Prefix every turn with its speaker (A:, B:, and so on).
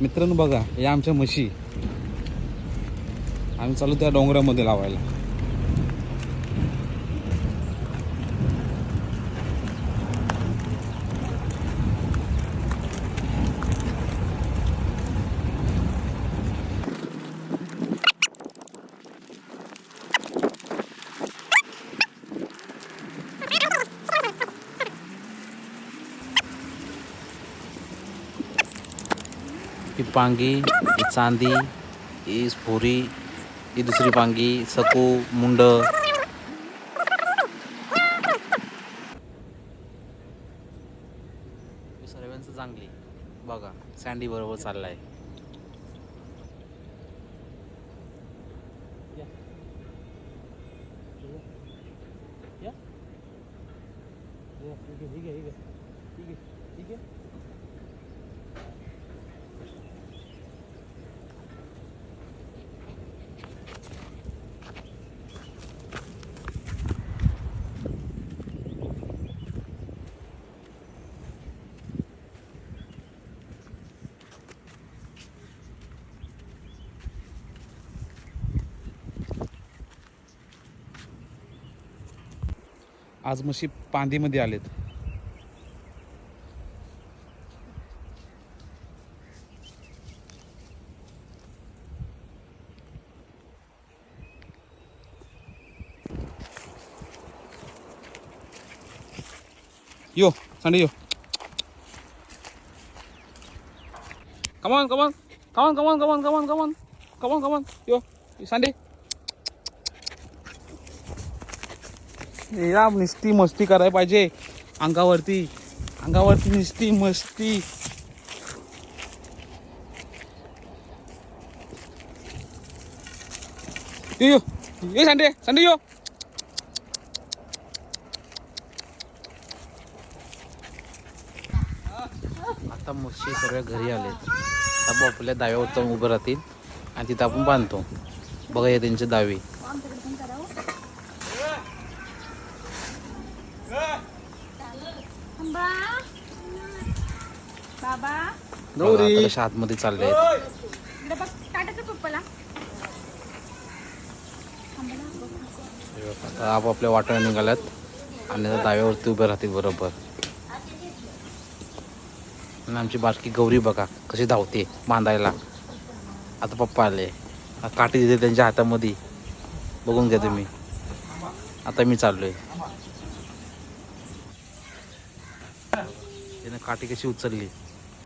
A: मित्रांनो बघा, या आमच्या म्हशी. आम्ही चालू त्या डोंगरामध्ये लावायला. ही पांगी, ही चांदी, ही स्फोरी, ही दुसरी पांगी, सकू, मुंड. सर्वांचं चांगली बघा. सँडी बरोबर चाललाय. आज म्हशी पांदीमध्ये आलेत. यो सांडे यो. कमान कमान कमान कमान कमान कमान कमान कमान कमान यो सांडे. या नुसती मस्ती करायला पाहिजे. अंगावरती नुसती मस्ती. यो ये सांडे सांडे यो. आता म्हशी सर्व घरी आलेत. आता आपल्या दाव्यावर जाऊन उभं राहतील आणि तिथं आपण बांधतो. बघा हे त्यांचे दावे. गौरी आतमध्ये चालले आहेत. आपापल्या वाट्याला निघाल्यात आणि दाव्यावरती उभे राहतील बरोबर. आणि आमची बारकी गौरी बघा कशी धावते बांधायला. आता पप्पा आले, काठी दिली त्यांच्या हातामध्ये. बघून घ्या तुम्ही. आता मी चाललोय. त्याने काठी कशी उचलली.